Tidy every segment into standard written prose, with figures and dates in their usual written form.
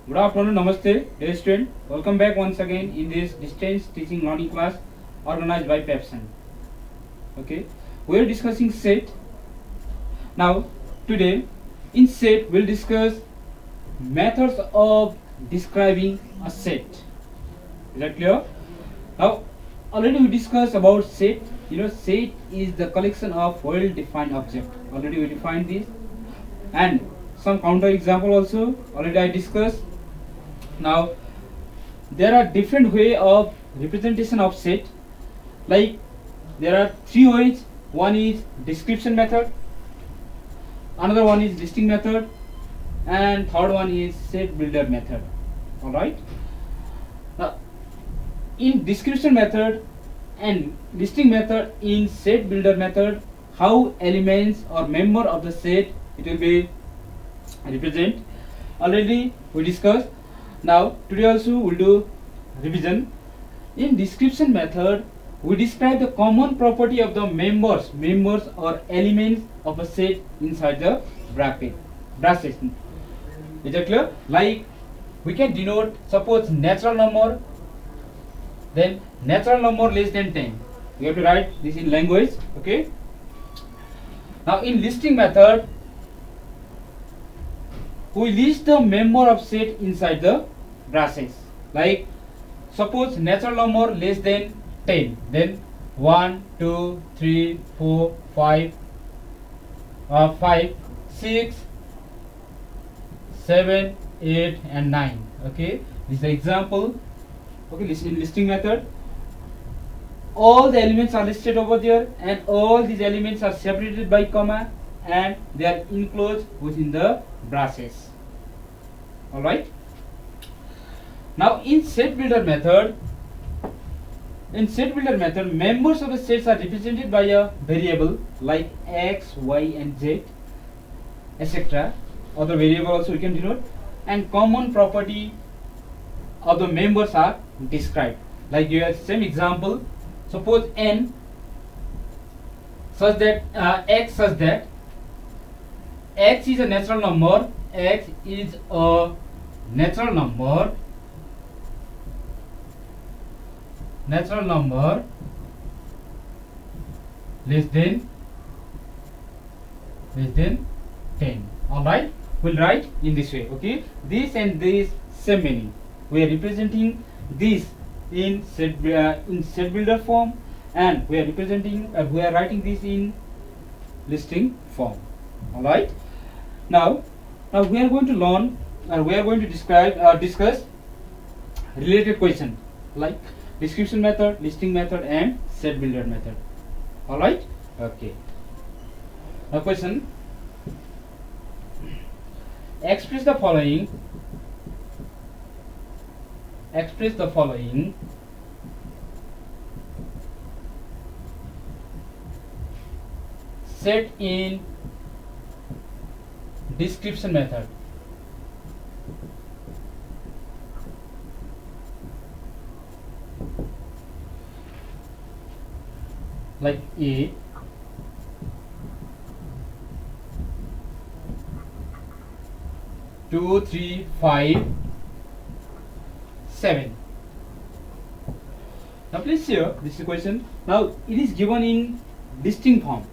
Good afternoon, Namaste, dear student. Welcome back once again in this distance teaching learning class organized by Pepson. Okay, we are discussing set. Now, today in set we'll discuss methods of describing a set. Is that clear? Now, already we discussed about set. Set is the collection of well-defined object. Already we defined this, and some counter example also. Already I discussed. Now, there are different way of representation of set. Like there are three ways. One is description method, another one is listing method, and third one is set builder method. All right. Now, in description method and listing method, in set builder method, how elements or member of the set it will be represent. Already we discussed. Now today also we'll do revision. In description method, we describe the common property of the members or elements of a set inside the brackets. Is that clear? Like we can denote, suppose natural number, then natural number less than 10. We have to write this in language. Okay. Now in listing method, we list the member of set inside the brackets. Like suppose natural number less than 10, then 1, 2, 3, 4, 5, 6, 7, 8 and 9. Okay, this is the example. Okay, in listing method, all the elements are listed over there, and all these elements are separated by comma, and they are enclosed within the brackets. All right. Now in set builder method, members of the sets are represented by a variable like x, y and z, etc. Other variable also we can denote, and common property of the members are described. Like you have same example. Suppose n such that x is a natural number. X is a natural number less than 10. All right, we'll write in this way. Okay, this and this same meaning. We are representing this in set builder form, and we are writing this in listing form. All right. Now we are going to learn, we are going to discuss related question like description method, listing method and set builder method. All right. Okay. Now question: express the following set in description method. Like A, 2, 3, 5, 7. Now please see here, this is the question. Now it is given in listing form.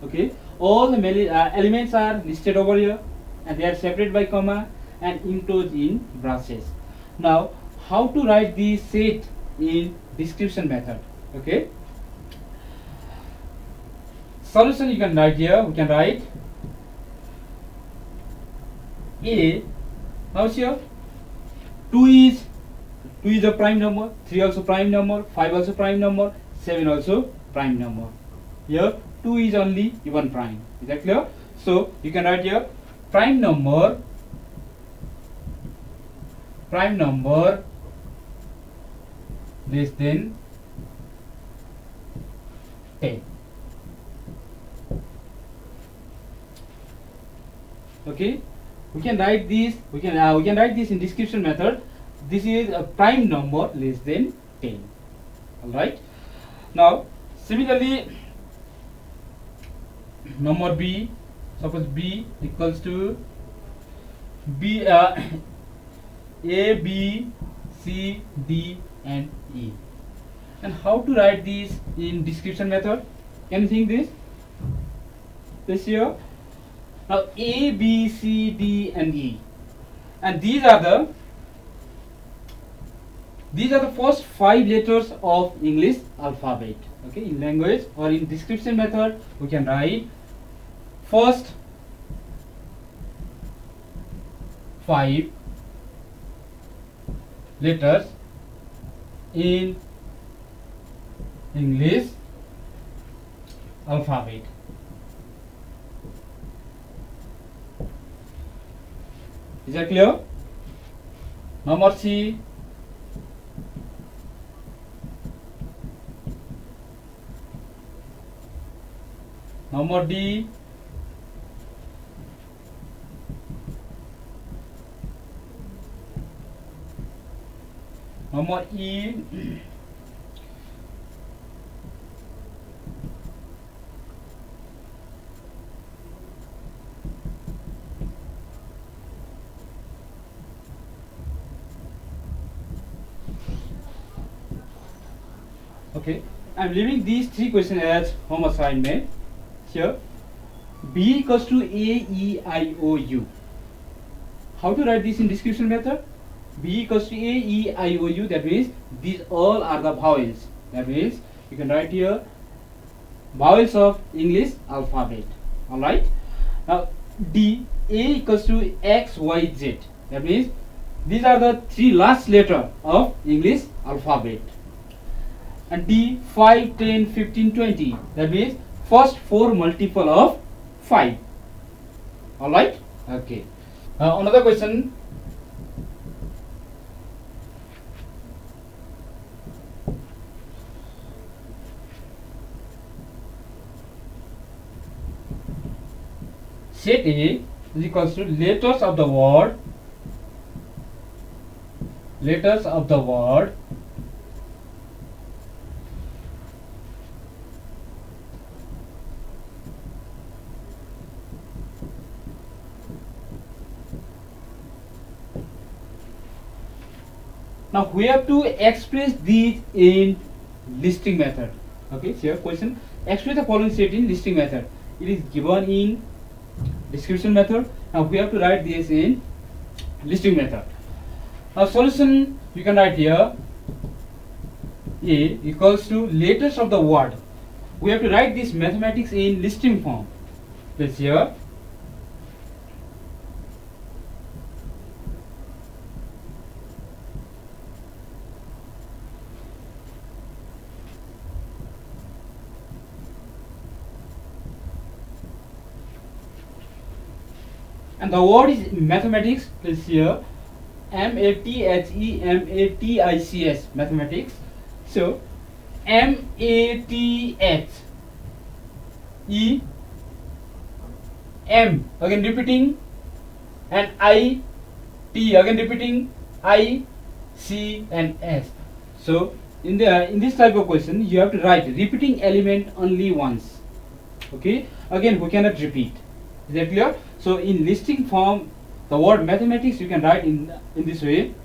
Okay, all the elements are listed over here, and they are separated by comma and enclosed in brackets. Now how to write the set in description method? Okay, solution you can write here. We can write A. Now here 2 is a prime number, 3 also prime number, 5 also prime number, 7 also prime number. Here 2 is only even prime. Is that clear? So you can write here prime number less than 10. Okay, we can write this. We can write this in description method. This is a prime number less than 10. All right. Now similarly, number B, suppose B equals to B A, B, C, D and E. And how to write these in description method? Can you think this here? Now A, B, C, D and E, and these are the first 5 letters of English alphabet. Okay, in language or in description method we can write first 5 letters in English alphabet. Is that clear? Number C. Number D. Number E. Okay, I am leaving these 3 questions as home assignment. Here, B equals to A, E, I, O, U. How to write this in description method? B equals to A, E, I, O, U. That means these all are the vowels. That means you can write here vowels of English alphabet. Alright. Now D, A equals to X, Y, Z. That means these are the 3 last letters of English alphabet. And D, 5, 10, 15, 20. That means first 4 multiple of 5. Alright? Okay. Another question. Set A is equals to letters of the word. Letters of the word. Now we have to express these in listing method. Okay, so here question, express the following set in listing method. It is given in description method. Now we have to write this in listing method. Now solution you can write here A equals to letters of the word. We have to write this mathematics in listing form. This here. And the word is mathematics. Is here mathematics, mathematics. So maths, again repeating, and I T again repeating, I C and S. So in this type of question you have to write repeating element only once. Okay, again we cannot repeat. Is that clear? So in listing form, the word mathematics you can write in this way,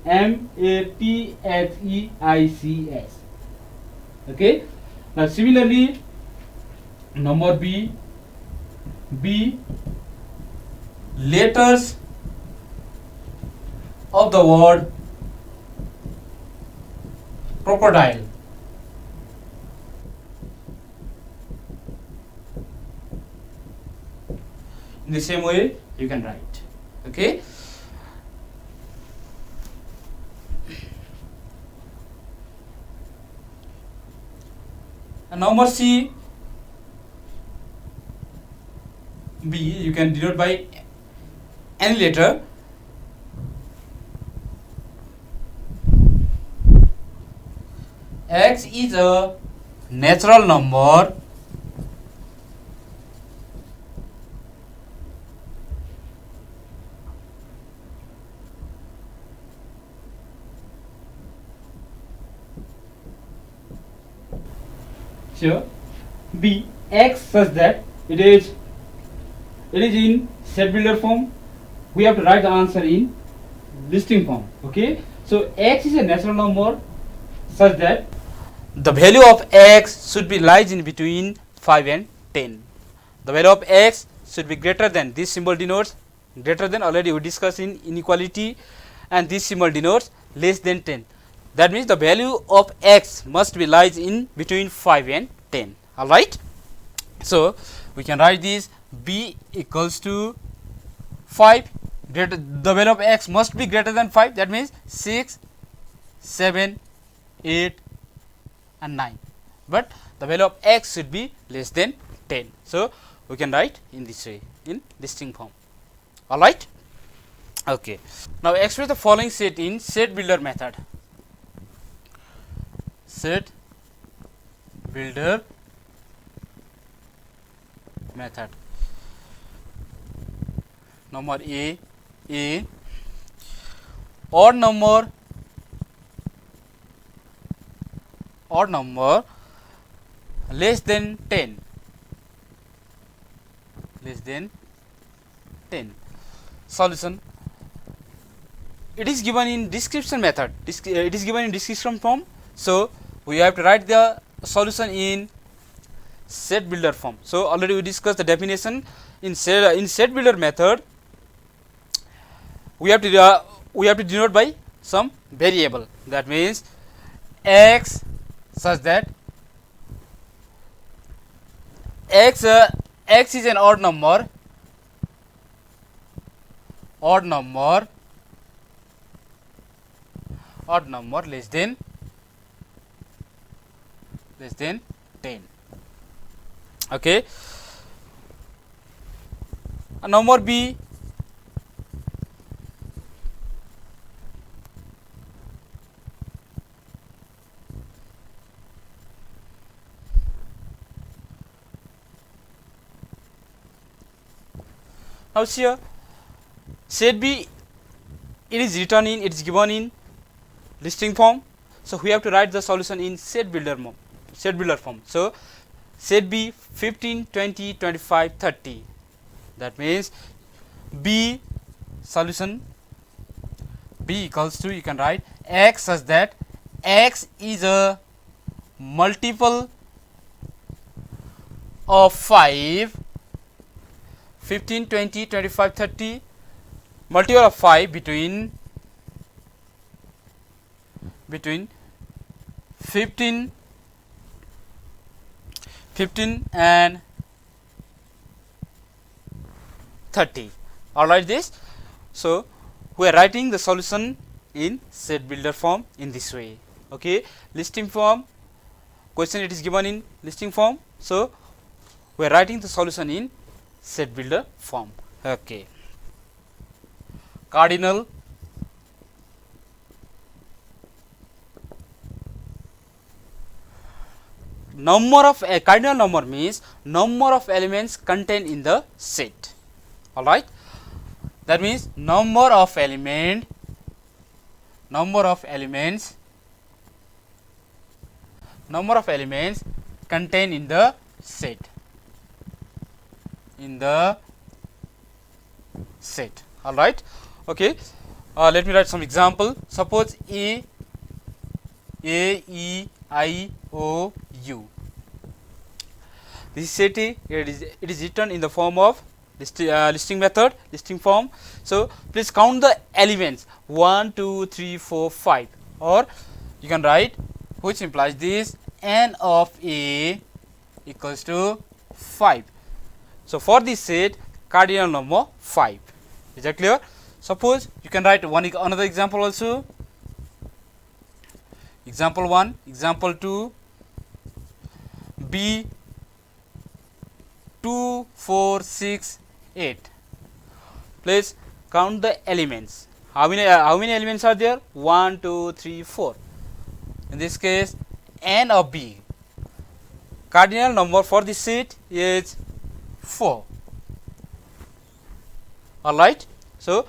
mathematics. Okay. Now similarly, number B, letters of the word crocodile. In the same way you can write. Okay. And number C, B you can denote by any letter. X is a natural number here. B, X such that it is in set builder form. We have to write the answer in listing form. Okay, so x is a natural number such that the value of x should be lies in between 5 and 10. The value of x should be greater than, this symbol denotes greater than, already we discussed in inequality, and this symbol denotes less than 10. That means the value of x must be lies in between 5 and 10. Alright, so we can write this b equals to 5, greater, the value of x must be greater than 5, that means 6, 7, 8 and 9, but the value of x should be less than 10. So we can write in this way, in listing form. Alright, okay. Now express the following set in set builder method. Set builder method. Number A, odd number less than 10, solution. It is given in description method, it is given in description form, so we have to write the solution in set builder form. So already we discussed the definition. In set builder method, we have to denote by some variable, that means x such that x is an odd number less than 10. Okay, number B, now here set B, it is given in listing form, so we have to write the solution in set builder form. So set B 15, 20, 25, 30, that means B solution B equals to, you can write x such that x is a multiple of 5, 15, 20, 25, 30, multiple of 5 between 15 and 30. Alright, this. So we are writing the solution in set builder form in this way. Okay, listing form, question it is given in listing form, so we are writing the solution in set builder form. Okay, cardinal cardinal number means number of elements contained in the set. Alright, that means number of elements contained in the set. Alright, okay. Let me write some example. Suppose A, E, I, O, U. This is set A. It is written in the form of listing method, listing form. So please count the elements 1, 2, 3, 4, 5, or you can write, which implies this n of A equals to 5. So for this set, cardinal number 5. Is that clear? Suppose you can write another example also. Example 1, example 2, B 2, 4, 6, 8. Please count the elements. How many elements are there? 1, 2, 3, 4. In this case, n of B, cardinal number for this set is 4. Alright, so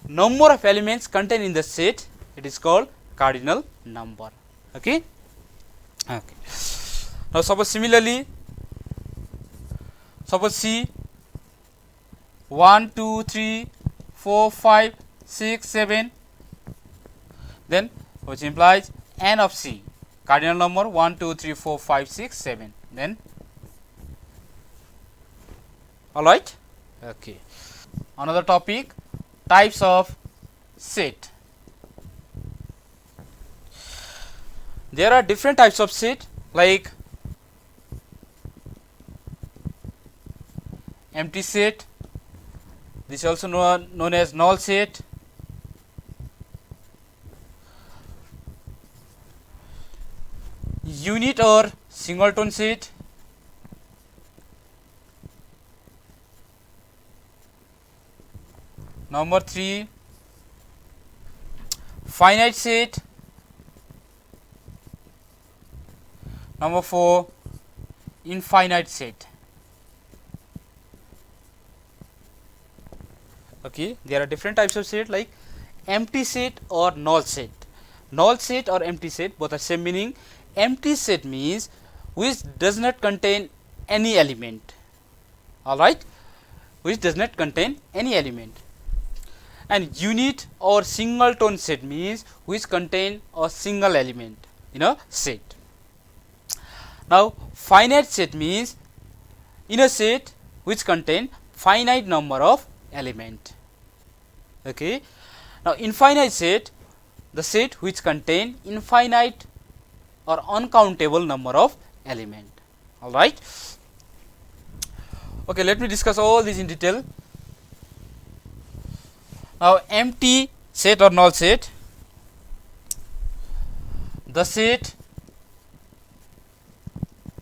number of elements contained in the set, it is called cardinal number. Okay. Now suppose similarly, suppose C 1, 2, 3, 4, 5, 6, 7, then which implies n of C, cardinal number 1, 2, 3, 4, 5, 6, 7. Then alright. Okay. Another topic, types of set. There are different types of set like empty set, this is also known as null set, unit or singleton set, number 3 finite set, number 4 infinite set. Okay, there are different types of set like empty set or null set. Null set or empty set both are same meaning. Empty set means which does not contain any element, alright, which does not contain any element. And unit or singleton set means which contain a single element in a set. Now finite set means in a set which contain finite number of element. Okay. Now infinite set, the set which contain infinite or uncountable number of element. Alright. Okay, let me discuss all these in detail. Now empty set or null set, the set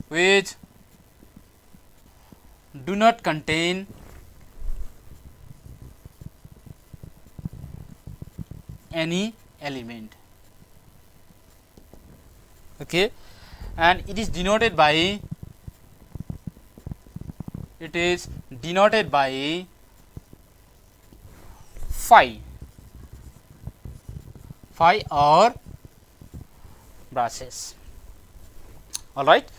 which do not contain any element. Okay, and it is denoted by phi or braces. Alright,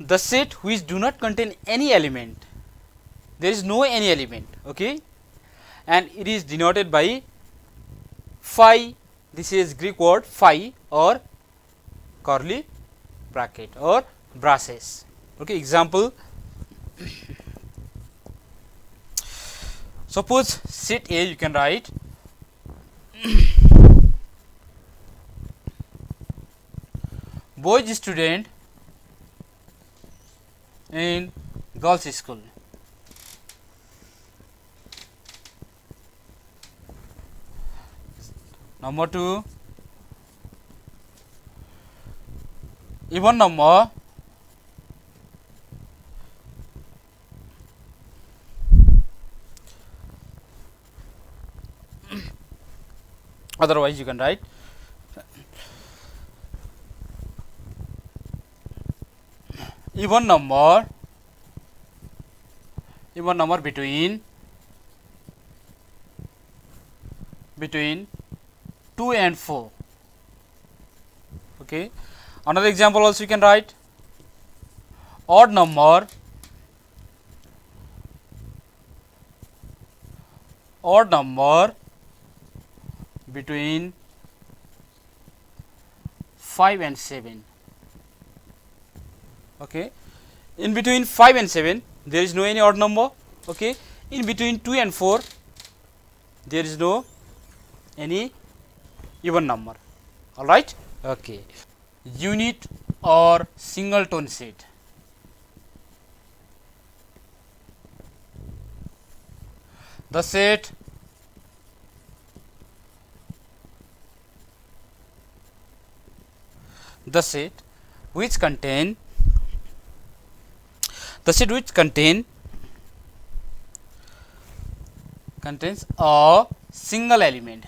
the set which do not contain any element, there is no any element, okay, and it is denoted by phi. This is Greek word phi or curly bracket or braces. Okay, example, suppose set A, you can write boys student in girls school. Number 2, even number otherwise you can write even number between 2 and 4. Okay, another example also you can write odd number between 5 and 7. Okay, in between 5 and 7 there is no any odd number. Okay, in between 2 and 4 there is no any even number. All right. Okay, unit or singleton set. The set which contains a single element.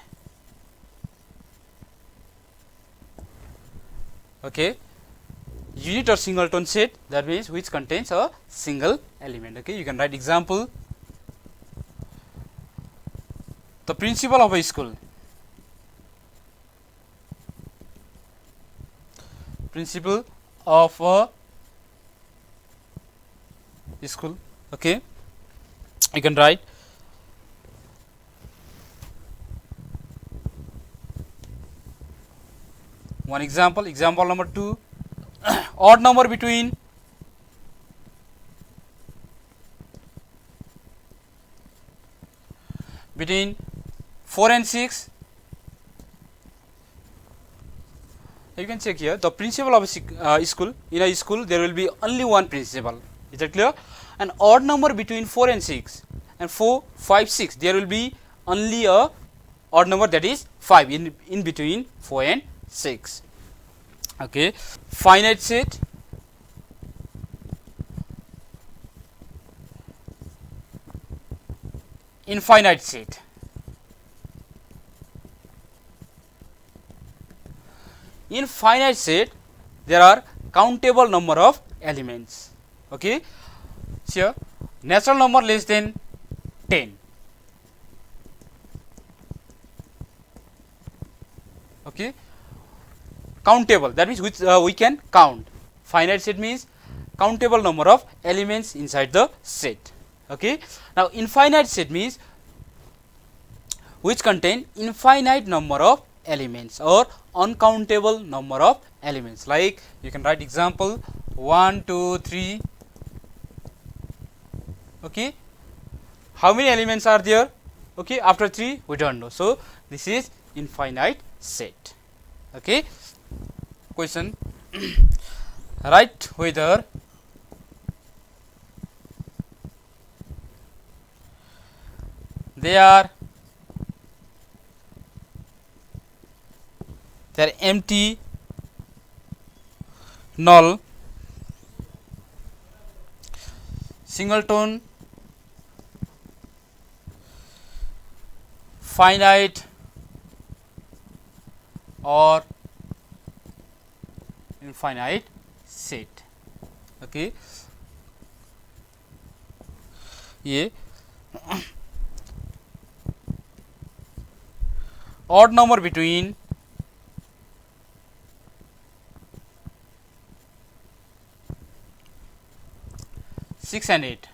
Okay, unit or singleton set, that means which contains a single element. Okay, you can write example, the principal of a school. Principal of a school. Okay, you can write One example, example number 2, odd number between 4 and 6. You can check here the principal of a school. In a school there will be only one principal. Is that clear? An odd number between 4 and 6, and 4, 5, 6, there will be only a odd number, that is 5 in between 4 and 6. Okay. Finite set, infinite set. In finite set there are countable number of elements. Okay. Here natural number less than 10. Okay. Countable, that means which we can count. Finite set means countable number of elements inside the set. Okay. Now infinite set means which contain infinite number of elements or uncountable number of elements. Like you can write example 1, 2, 3. Okay. How many elements are there? Okay. After 3 we don't know. So this is infinite set. Okay. Question. Write whether they are empty, null, singleton, finite or infinite set. Okay. ये odd number between 6 and 8.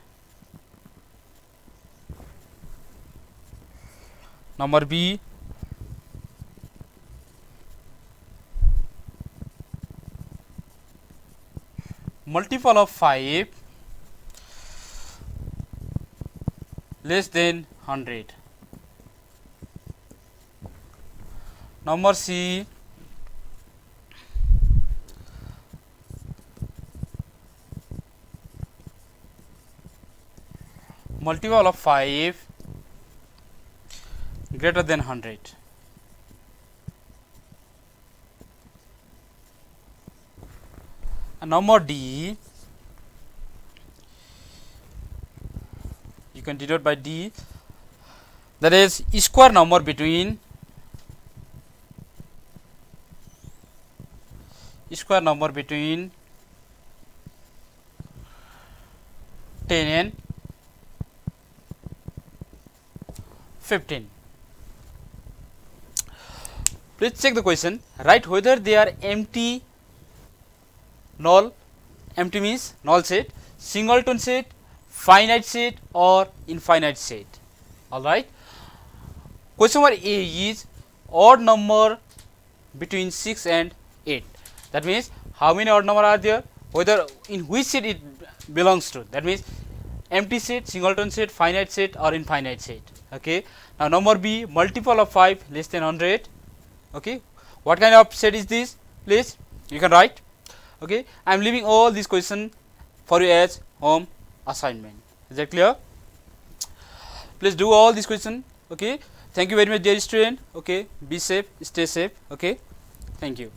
Number B, multiple of 5 less than 100. Number C, multiple of 5 greater than 100. And number D, you can denote by D, that is square number between 10 and 15. Please check the question. Write whether they are empty, null, empty means null set, singleton set, finite set or infinite set. Alright. Question number A is odd number between 6 and 8. That means how many odd number are there, whether in which set it belongs to. That means empty set, singleton set, finite set or infinite set. Okay. Now number B, multiple of 5 less than 100. Okay. What kind of set is this? Please you can write. Okay. I am leaving all these questions for you as home assignment. Is that clear? Please do all these questions. Okay. Thank you very much, dear student. Okay. Be safe, stay safe. Okay. Thank you.